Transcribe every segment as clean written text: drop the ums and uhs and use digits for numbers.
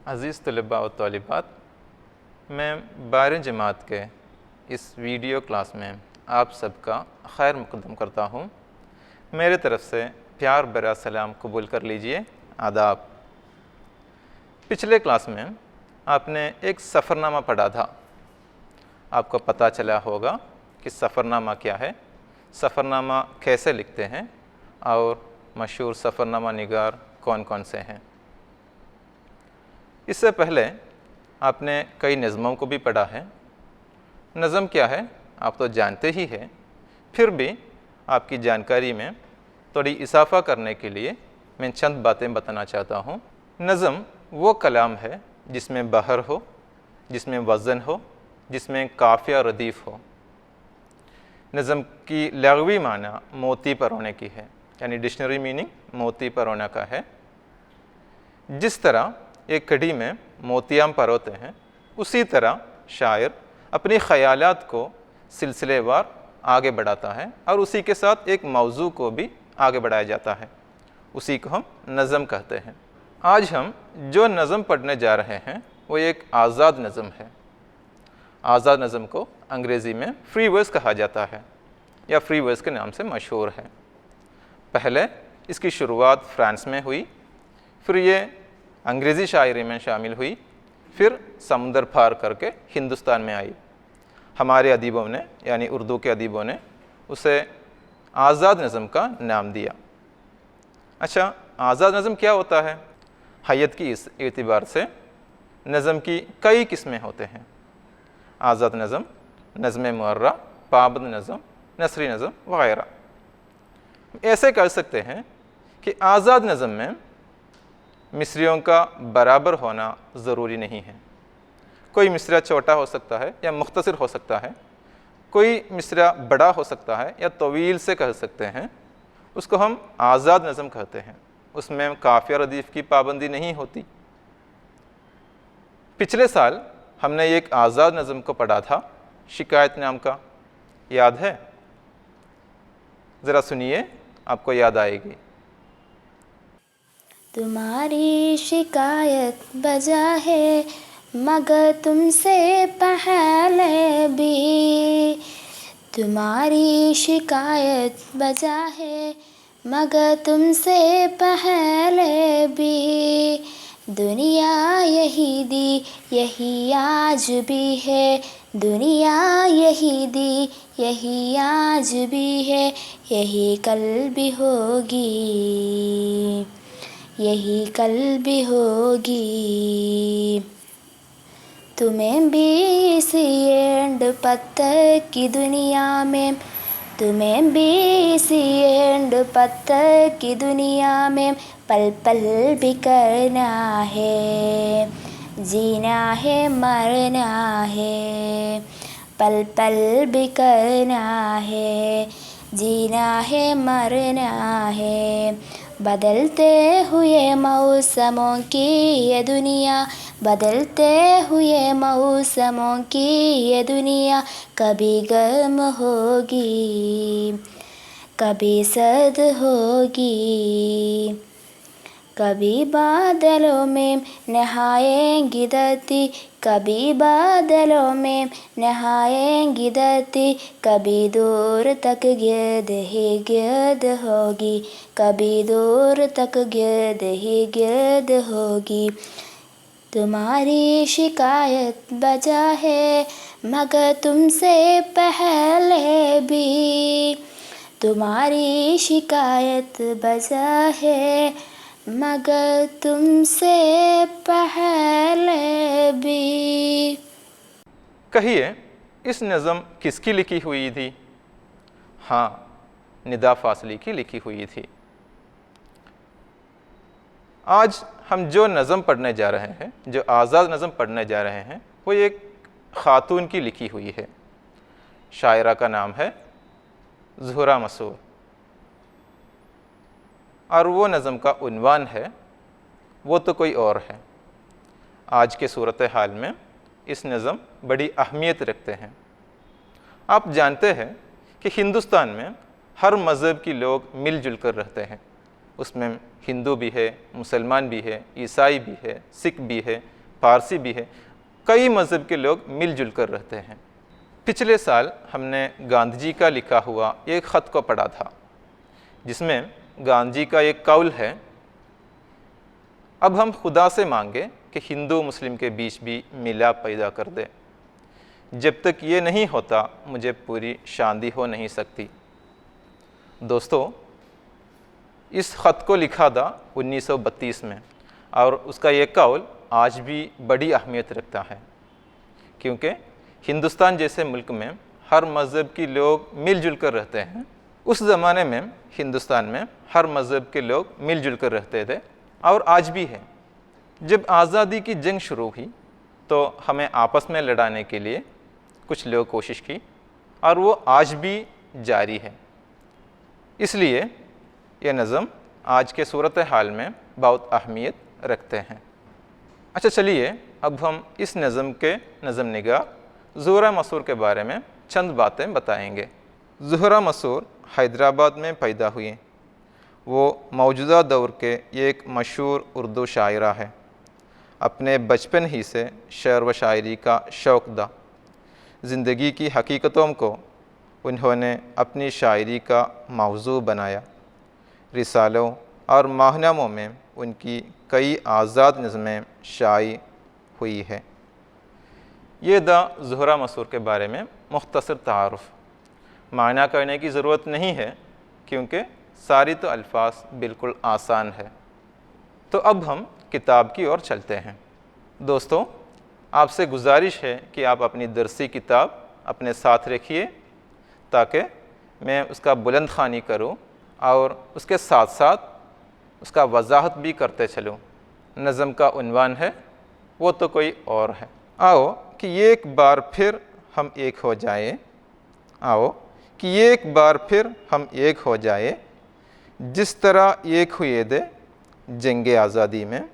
अज़ीज़ तलबा व तालिबात, मैं 12वीं जमात के इस वीडियो क्लास में आप सबका खैर मुक़द्दम करता हूँ। मेरे तरफ़ से प्यार भरा सलाम कबूल कर लीजिए। आदाब। पिछले क्लास में आपने एक सफ़रनामा पढ़ा था। आपको पता चला होगा कि सफ़रनामा क्या है, सफ़रनामा कैसे लिखते हैं और मशहूर सफ़रनामा निगार कौन कौन से हैं। इससे पहले आपने कई नज़मों को भी पढ़ा है। नज़म क्या है आप तो जानते ही हैं, फिर भी आपकी जानकारी में थोड़ी इजाफ़ा करने के लिए मैं चंद बातें बताना चाहता हूँ। नज़म वो कलाम है जिसमें बहर हो, जिसमें वज़न हो, जिसमें काफ़िया रदीफ़ हो। नज़म की लग़वी माना मोती परोने की है, यानी डिक्शनरी मीनिंग मोती परोना का है। जिस तरह एक कड़ी में मोतियाँ परोते हैं, उसी तरह शायर अपनी ख़यालात को सिलसिलेवार आगे बढ़ाता है और उसी के साथ एक मौजू को भी आगे बढ़ाया जाता है। उसी को हम नज़म कहते हैं। आज हम जो नज़म पढ़ने जा रहे हैं वो एक आज़ाद नज़म है। आज़ाद नज़म को अंग्रेज़ी में फ्री वर्स कहा जाता है या फ्री वर्स के नाम से मशहूर है। पहले इसकी शुरुआत फ़्रांस में हुई, फिर ये अंग्रेज़ी शायरी में शामिल हुई, फिर समुंदर पार करके हिंदुस्तान में आई। हमारे अदीबों ने यानी उर्दू के अदीबों ने उसे आज़ाद नज़म का नाम दिया। अच्छा, आज़ाद नज़म क्या होता है? हैयत की इस एतबार से नज़म की कई किस्में होते हैं। आज़ाद नज़म, नज़्म मुअर्रा, पाबंद नज़म, नसरी नज़म वगैरह। ऐसे कह सकते हैं कि आज़ाद नज़म में मिसरियों का बराबर होना ज़रूरी नहीं है। कोई मिसरा छोटा हो सकता है या मुख्तसर हो सकता है, कोई मिसरा बड़ा हो सकता है या तवील से कह सकते हैं। उसको हम आज़ाद नज़म कहते हैं। उसमें काफ़िया रदीफ़ की पाबंदी नहीं होती। पिछले साल हमने एक आज़ाद नज़म को पढ़ा था, शिकायत नाम का, याद है? ज़रा सुनिए, आपको याद आएगी। तुम्हारी शिकायत बजा है मगर तुमसे पहले भी, तुम्हारी शिकायत बजा है मगर तुमसे पहले भी, दुनिया यही दी यही आज भी है, दुनिया यही दी यही आज भी है, यही कल भी होगी, यही कल भी होगी। तुम्हें भी इसी एंड पत्थर की दुनिया में, तुम्हें भी इसी एंड पत्थर की दुनिया में पल पल भी करना है, जीना है मरना है, पल पल भी करना है, जीना है मरना है। बदलते हुए मौसमों की ये दुनिया, बदलते हुए मौसमों की ये दुनिया, कभी गर्म होगी कभी सर्द होगी, कभी बादलों में नहाएंगी धरती, कभी बादलों में नहाएंगी धरती, कभी दूर तक गिर्द ही गिर्द होगी, कभी दूर तक गिर्द ही गिर्द होगी। तुम्हारी शिकायत बजा है मगर तुमसे पहले भी, तुम्हारी शिकायत बजा है मगर तुमसे पहले भी। कहिए, इस नज़म किसकी लिखी हुई थी? हाँ, निदा फासली की लिखी हुई थी। आज हम जो नज़म पढ़ने जा रहे हैं, जो आज़ाद नज़म पढ़ने जा रहे हैं, वो एक ख़ातून की लिखी हुई है। शायरा का नाम है ज़ुहरा मसूर और वो नज़म का उन्वान है वो तो कोई और है। आज के सूरत हाल में इस नज़म बड़ी अहमियत रखते हैं। आप जानते हैं कि हिंदुस्तान में हर मज़हब के लोग मिलजुल कर रहते हैं। उसमें हिंदू भी है, मुसलमान भी है, ईसाई भी है, सिख भी है, पारसी भी है, कई मज़हब के लोग मिलजुल कर रहते हैं। पिछले साल हमने गांधी जी का लिखा हुआ एक ख़त को पढ़ा था, जिसमें गांधी जी का एक कौल है, अब हम खुदा से मांगे कि हिंदू मुस्लिम के बीच भी मिलाप पैदा कर दे। जब तक ये नहीं होता मुझे पूरी शांति हो नहीं सकती। दोस्तों, इस ख़त को लिखा था 1932 में और उसका ये कौल आज भी बड़ी अहमियत रखता है, क्योंकि हिंदुस्तान जैसे मुल्क में हर मज़हब के लोग मिलजुल कर रहते हैं। उस ज़माने में हिंदुस्तान में हर मज़हब के लोग मिलजुल कर रहते थे और आज भी है। जब आज़ादी की जंग शुरू हुई तो हमें आपस में लड़ाने के लिए कुछ लोग कोशिश की और वो आज भी जारी है। इसलिए ये नज़म आज के सूरत हाल में बहुत अहमियत रखते हैं। अच्छा, चलिए अब हम इस नज़म के नज़म निगार ज़ुहरा मसूर के बारे में चंद बातें बताएंगे। ज़ुहरा मसूर हैदराबाद में पैदा हुई। वो मौजूदा दौर के एक मशहूर उर्दू शायरा है। अपने बचपन ही से शेर व शायरी का शौक़ था। ज़िंदगी की हकीकतों को उन्होंने अपनी शायरी का मौजू बनाया। रिसालों और माहनामों में उनकी कई आज़ाद नज़में शाये हुई है। ये दा ज़ुहरा मसूर के बारे में मुख्तसर तारुफ़। मायना करने की ज़रूरत नहीं है क्योंकि सारी तो अल्फाज बिल्कुल आसान है। तो अब हम किताब की ओर चलते हैं। दोस्तों, आपसे गुजारिश है कि आप अपनी दरसी किताब अपने साथ रखिए ताकि मैं उसका बुलंद ख़्वानी करूँ और उसके साथ साथ उसका वजाहत भी करते चलूँ। नज़म का उन्वान है वो तो कोई और है। आओ कि एक बार फिर हम एक हो जाए, आओ कि एक बार फिर हम एक हो जाए, जिस तरह एक हुए थे जंग आज़ादी में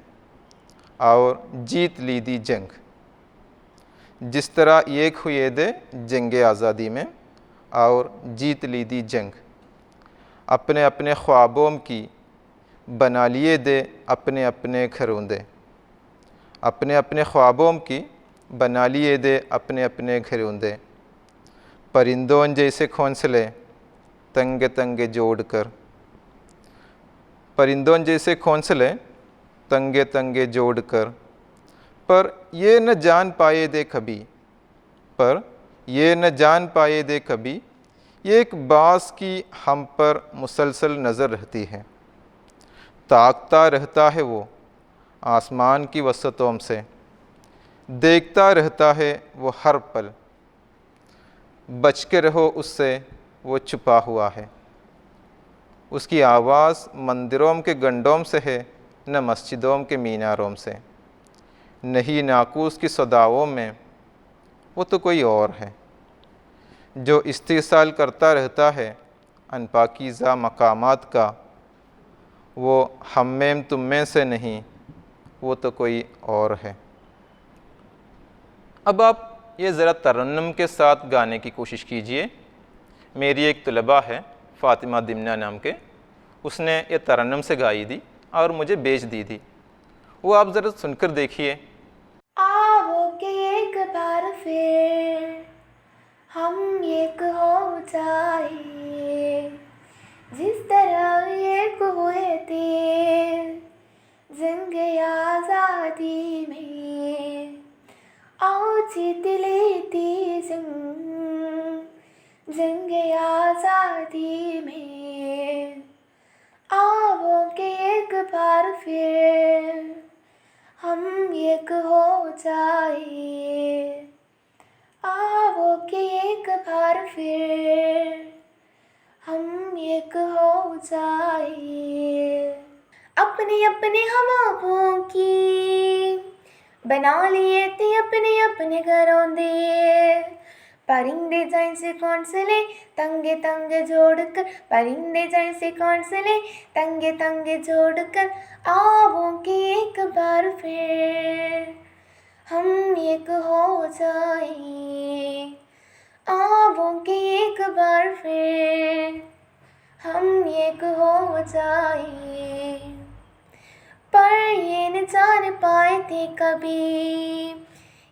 और जीत ली दी जंग। जिस तरह एक हुए थे जंग आज़ादी में और जीत ली दी जंग। अपने अपने ख्वाबों की बना लिए दे अपने अपने घरोंदे। अपने अपने ख्वाबों की बना लिए दे अपने अपने घरोंदे। परिंदों जैसे घोंसले तंगे तंगे जोड़ कर। परिंदों जैसे घोंसले तंगे तंगे जोड़ कर। पर ये न जान पाए दे कभी, पर ये न जान पाए दे कभी, एक बास की हम पर मुसलसल नज़र रहती है। ताकता रहता है वो आसमान की वसतों से, देखता रहता है वो हर पल। बच के रहो उससे वो छुपा हुआ है। उसकी आवाज़ मंदिरों के गंडों से है न मस्जिदों के मीनारों से। नहीं नाकूस की सदाओं में वो तो कोई और है। जो इस्तेसाल करता रहता है अनपाकीज़ा मकामात का, वो हम में तुम में से नहीं, वो तो कोई और है। अब आप ये ज़रा तरन्नुम के साथ गाने की कोशिश कीजिए। मेरी एक तलबा है फ़ातिमा दिमना नाम के, उसने ये तरन्नुम से गाई थी और मुझे भेज दी थी। वो आप ज़रा सुनकर देखिए। आओ कि एक बार फिर हम एक हो जाए, जिस तरह एक हुए थे जंग आज़ादी में, आओ जीत लेती जंग आज़ादी में। आओ कि एक बार फिर हम एक हो जाए, आओ कि एक बार फिर हम एक हो जाए। अपने अपने हम आपों की बना लिए थे अपने अपने घरों दे। परिंदे जैसे घोंसले तंगे तंगे जोड़कर, परिंदे जैसे घोंसले तंगे तंगे जोड़कर, आओ कि एक बार फिर हम एक हो जाए, आओ कि एक बार फिर हम एक हो जाए। पर ये न जान पाए थे कभी।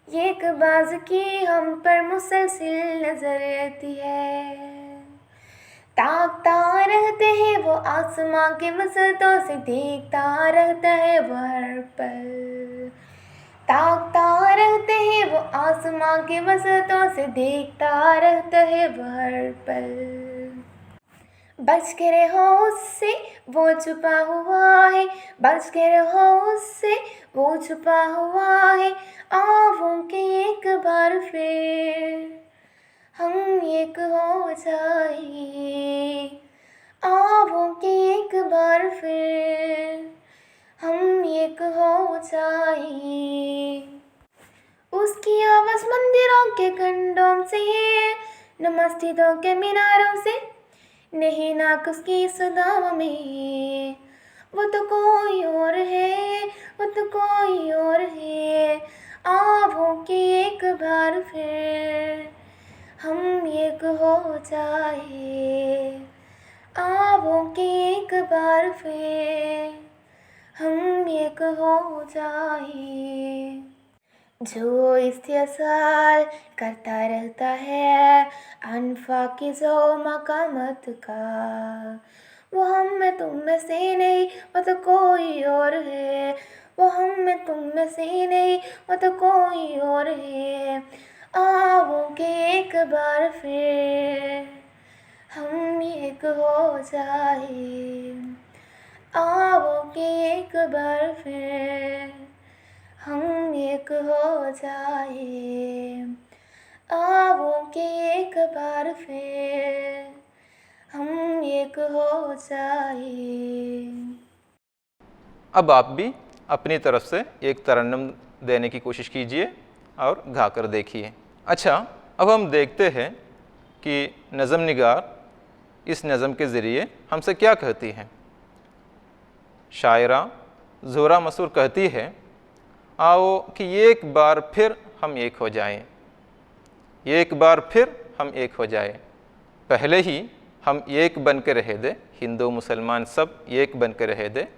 ये एक बाज की हम पर मुसलसिल नजर रहती है। ताकता रहते हैं वो आसमां के वसतों से, देखता रहता है वो हर पल। ताकता रहते हैं वो आसमां के वसतों से, देखता रहता है वो हर पल। बच के रहो उससे वो छुपा हुआ है, बच के रहो उससे वो छुपा हुआ है। आँखों के एक बार फिर हम एक हो जाए, आँखों के एक बार फिर हम एक हो जाए। उसकी आवाज़ मंदिरों के घंटों से है, न मस्जिदों के मीनारों से, नहीं नाक उसकी सदाओं में। वो तो कोई और है, वो तो कोई और है। आँखों के एक बार फिर हम एक हो जाए, आँखों के एक बार फिर हम एक हो जाए। जो इस्तेसाल करता रहता है अनफाकिज़ो मकामत का, वो हम में तुम में से नहीं, वो तो कोई और है। वो हम में तुम में से नहीं, वो तो कोई और है। आओ के एक बार फिर हम एक हो जाए, आओ के एक बार फिर हम एक हो जाए, आओ के एक बार फिर हम एक हो जाए। अब आप भी अपनी तरफ से एक तरन्नुम देने की कोशिश कीजिए और गा कर देखिए। अच्छा, अब हम देखते हैं कि नज़म निगार इस नज़म के ज़रिए हमसे क्या कहती हैं। शायरा ज़ोहरा मसूर कहती है, आओ कि एक बार फिर हम एक हो जाएं, एक बार फिर हम एक हो जाए। पहले ही हम एक बन के रहे दे, हिंदू मुसलमान सब एक बन के रहे दे,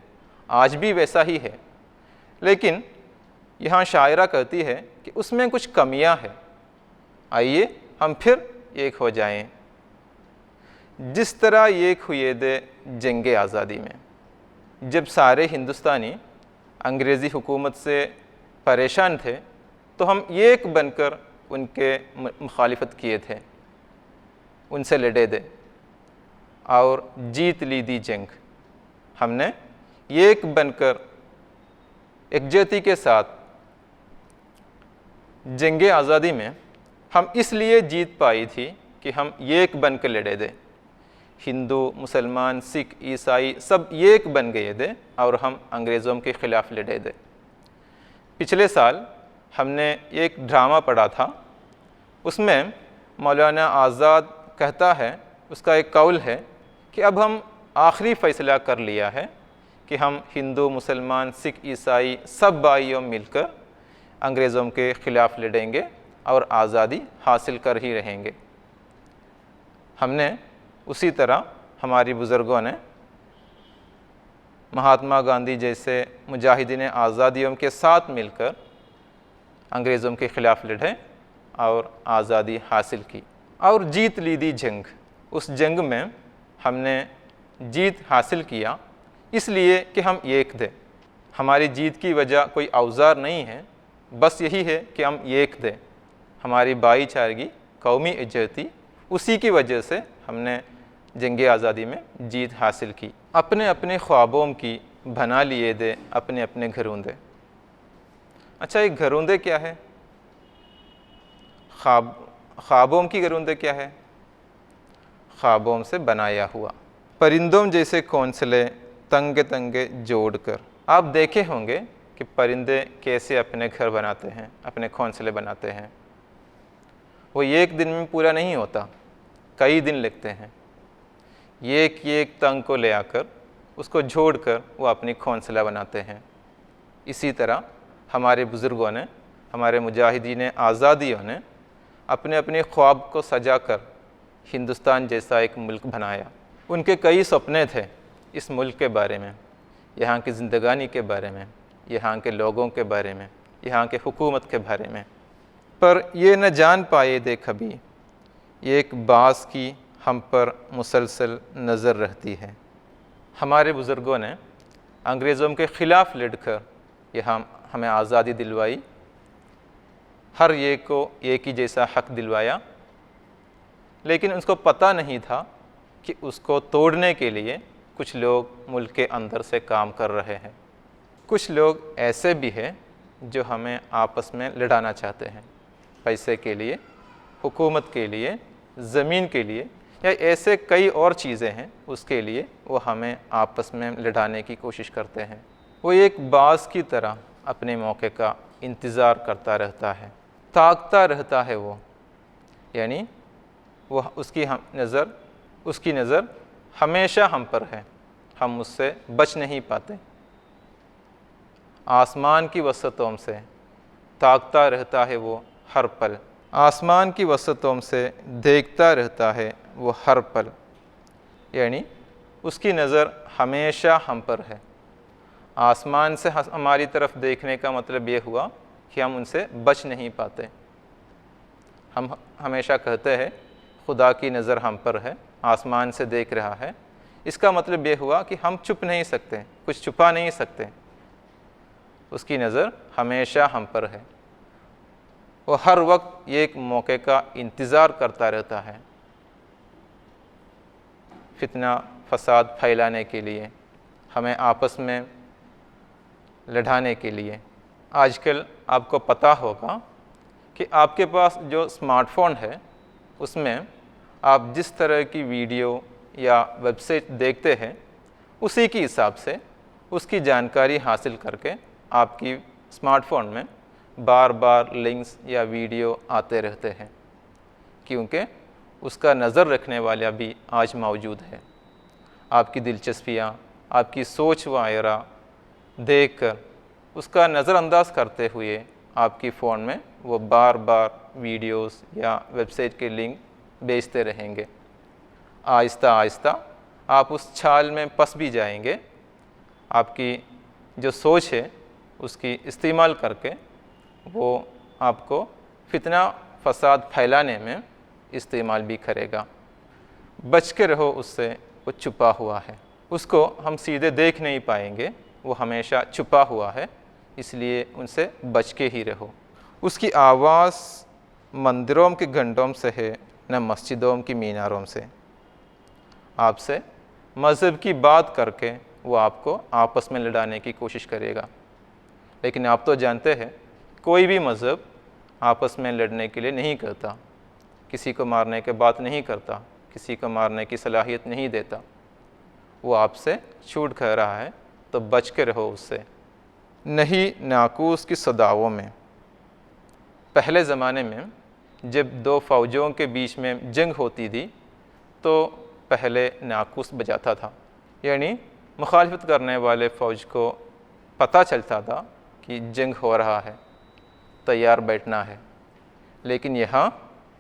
आज भी वैसा ही है। लेकिन यहाँ शायरा कहती है कि उसमें कुछ कमियां हैं, आइए हम फिर एक हो जाएं। जिस तरह एक हुए दे जंगे आज़ादी में, जब सारे हिंदुस्तानी अंग्रेज़ी हुकूमत से परेशान थे तो हम एक बनकर उनके मुखालिफत किए थे, उनसे लड़े दे और जीत ली दी जंग। हमने एक बनकर एकजुटी के साथ जंगे आज़ादी में हम इसलिए जीत पाई थी कि हम एक बन कर लड़े दे। हिंदू मुसलमान सिख ईसाई सब एक बन गए थे और हम अंग्रेज़ों के ख़िलाफ़ लड़े थे। पिछले साल हमने एक ड्रामा पढ़ा था, उसमें मौलाना आज़ाद कहता है, उसका एक कौल है कि अब हम आखिरी फ़ैसला कर लिया है कि हम हिंदू मुसलमान सिख ईसाई सब भाइयों मिलकर अंग्रेज़ों के ख़िलाफ़ लड़ेंगे और आज़ादी हासिल कर ही रहेंगे। हमने उसी तरह हमारी बुज़ुर्गों ने महात्मा गांधी जैसे मुजाहिदीन आज़ादियों के साथ मिलकर अंग्रेज़ों के ख़िलाफ़ लड़े और आज़ादी हासिल की और जीत ली दी जंग। उस जंग में हमने जीत हासिल किया इसलिए कि हम एक थे। हमारी जीत की वजह कोई औजार नहीं है, बस यही है कि हम एक थे। हमारी भाईचारगी, कौमी इज्जती, उसी की वजह से हमने जंग आज़ादी में जीत हासिल की। अपने अपने ख्वाबों की बना लिए दे अपने अपने घरोंदे। अच्छा, एक घरोंदे क्या है? ख्वाबों की घरोंदे क्या है? ख्वाबों से बनाया हुआ। परिंदों जैसे घोंसले तंगे तंगे जोड़कर। आप देखे होंगे कि परिंदे कैसे अपने घर बनाते हैं, अपने घोंसले बनाते हैं। वो एक दिन में पूरा नहीं होता, कई दिन लगते हैं। एक एक तंग को ले आकर उसको जोड़कर वो अपनी घोंसला बनाते हैं। इसी तरह हमारे बुज़ुर्गों ने, हमारे मुजाहिदीन आज़ादियों ने अपने अपने ख्वाब को सजाकर हिंदुस्तान जैसा एक मुल्क बनाया। उनके कई सपने थे इस मुल्क के बारे में, यहाँ की ज़िंदगानी के बारे में, यहाँ के लोगों के बारे में, यहाँ के हुकूमत के बारे में, पर ये न जान पाए थे कभी एक बास की हम पर मुसलसल नज़र रहती है। हमारे बुज़ुर्गों ने अंग्रेज़ों के ख़िलाफ़ लड़कर यहाँ हमें आज़ादी दिलवाई, हर एक को एक ही जैसा हक दिलवाया, लेकिन उसको पता नहीं था कि उसको तोड़ने के लिए कुछ लोग मुल्क के अंदर से काम कर रहे हैं। कुछ लोग ऐसे भी हैं जो हमें आपस में लड़ाना चाहते हैं, पैसे के लिए, हुकूमत के लिए, ज़मीन के लिए, या ऐसे कई और चीज़ें हैं उसके लिए वो हमें आपस में लड़ाने की कोशिश करते हैं। वो एक बाज़ की तरह अपने मौके का इंतज़ार करता रहता है, ताकता रहता है वो, यानी वो उसकी नज़र हमेशा हम पर है, हम उससे बच नहीं पाते। आसमान की वसतों से ताकता रहता है वो हर पल, आसमान की वसतों से देखता रहता है वो हर पल, यानी उसकी नज़र हमेशा हम पर है। आसमान से हमारी तरफ देखने का मतलब ये हुआ कि हम उनसे बच नहीं पाते। हम हमेशा कहते हैं खुदा की नज़र हम पर है, आसमान से देख रहा है, इसका मतलब ये हुआ कि हम छुप नहीं सकते, कुछ छुपा नहीं सकते, उसकी नज़र हमेशा हम पर है। वो हर वक्त एक मौके का इंतज़ार करता रहता है फितना फसाद फैलाने के लिए, हमें आपस में लड़ाने के लिए। आजकल आपको पता होगा कि आपके पास जो स्मार्टफ़ोन है उसमें आप जिस तरह की वीडियो या वेबसाइट देखते हैं उसी के हिसाब से उसकी जानकारी हासिल करके आपकी स्मार्टफ़ोन में बार बार लिंक्स या वीडियो आते रहते हैं, क्योंकि उसका नज़र रखने वाला भी आज मौजूद है। आपकी दिलचस्पियाँ, आपकी सोच व आयरा देख कर उसका नज़रअंदाज करते हुए आपकी फ़ोन में वो बार बार वीडियोस या वेबसाइट के लिंक भेजते रहेंगे। आहिस्ता आहिस्ता आप उस छाल में फंस भी जाएंगे। आपकी जो सोच है उसकी इस्तेमाल करके वो आपको फितना फसाद फैलाने में इस्तेमाल भी करेगा। बच के रहो उससे, वो छुपा हुआ है, उसको हम सीधे देख नहीं पाएंगे, वो हमेशा छुपा हुआ है, इसलिए उनसे बच के ही रहो। उसकी आवाज़ मंदिरों के घंटों से है न मस्जिदों की मीनारों से। आपसे मज़हब की बात करके वो आपको आपस में लड़ाने की कोशिश करेगा, लेकिन आप तो जानते हैं कोई भी मज़हब आपस में लड़ने के लिए नहीं करता, किसी को मारने की बात नहीं करता, किसी को मारने की सलाहियत नहीं देता। वो आपसे छूट कह रहा है तो बच के रहो उससे। नहीं नाकूस की सदाओं में, पहले ज़माने में जब दो फ़ौजों के बीच में जंग होती थी तो पहले नाकूस बजाता था, यानी मुखालफत करने वाले फ़ौज को पता चलता था कि जंग हो रहा है, तैयार बैठना है। लेकिन यहाँ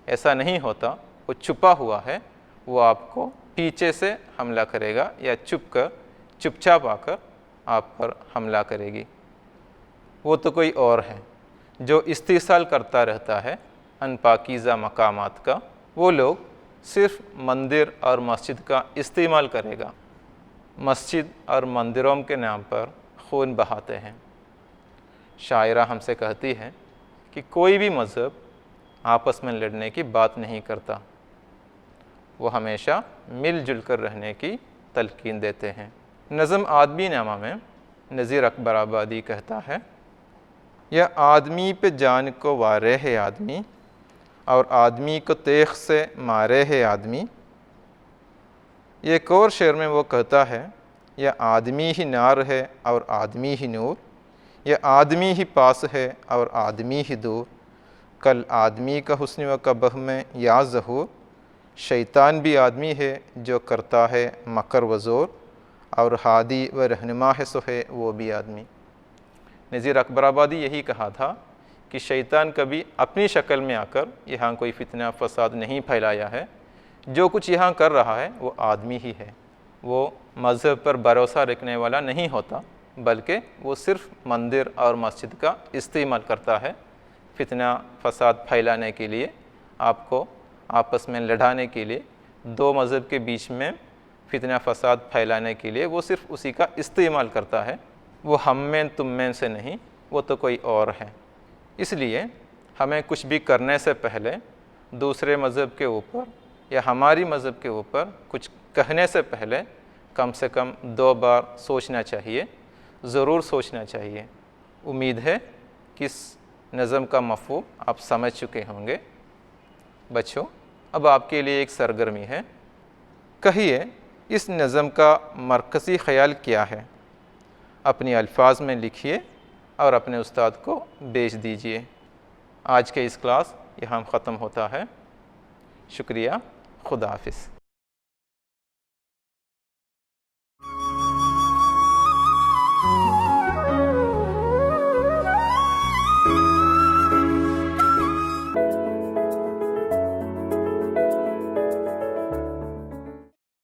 ऐसा नहीं होता, वो छुपा हुआ है, वो आपको पीछे से हमला करेगा या चुपचाप आकर आप पर हमला करेगी। वो तो कोई और है जो इस्तेसाल करता रहता है अनपाकीज़ा मकामात का। वो लोग सिर्फ मंदिर और मस्जिद का इस्तेमाल करेगा, मस्जिद और मंदिरों के नाम पर खून बहाते हैं। शायरा हमसे कहती है कि कोई भी मज़हब आपस में लड़ने की बात नहीं करता, वो हमेशा मिलजुल कर रहने की तलकीन देते हैं। नज़म आदमी नामा में नज़ीर अकबर आबादी कहता है, यह आदमी पे जान को वारे है आदमी और आदमी को तेख से मारे है आदमी। एक और शेर में वो कहता है, यह आदमी ही नार है और आदमी ही नूर, यह आदमी ही पास है और आदमी ही दूर, कल आदमी का हुस्न व कबह में या ज़हूर, शैतान भी आदमी है जो करता है मकर व ज़ोर, और हादी व रहनुमा है सो है वो भी आदमी। नज़ीर अकबर आबादी यही कहा था कि शैतान कभी अपनी शक्ल में आकर यहाँ कोई फितना फसाद नहीं फैलाया है, जो कुछ यहाँ कर रहा है वो आदमी ही है। वो मज़हब पर भरोसा रखने वाला नहीं होता, बल्कि वो सिर्फ मंदिर और मस्जिद का इस्तेमाल करता है फितना फसाद फैलाने के लिए, आपको आपस में लड़ाने के लिए, दो मज़हब के बीच में फितना फसाद फैलाने के लिए वो सिर्फ उसी का इस्तेमाल करता है। वो हम में तुम में से नहीं, वो तो कोई और है। इसलिए हमें कुछ भी करने से पहले दूसरे मज़हब के ऊपर या हमारी मज़हब के ऊपर कुछ कहने से पहले कम से कम 2 बार सोचना चाहिए, ज़रूर सोचना चाहिए। उम्मीद है कि इस नज़म का मफ़हूम आप समझ चुके होंगे। बच्चों, अब आपके लिए एक सरगर्मी है। कहिए इस नज़म का मरकज़ी ख़याल क्या है? अपनी अल्फाज में लिखिए और अपने उस्ताद को भेज दीजिए। आज के इस क्लास यहाँ ख़त्म होता है। शुक्रिया, खुदा हाफ़िज़।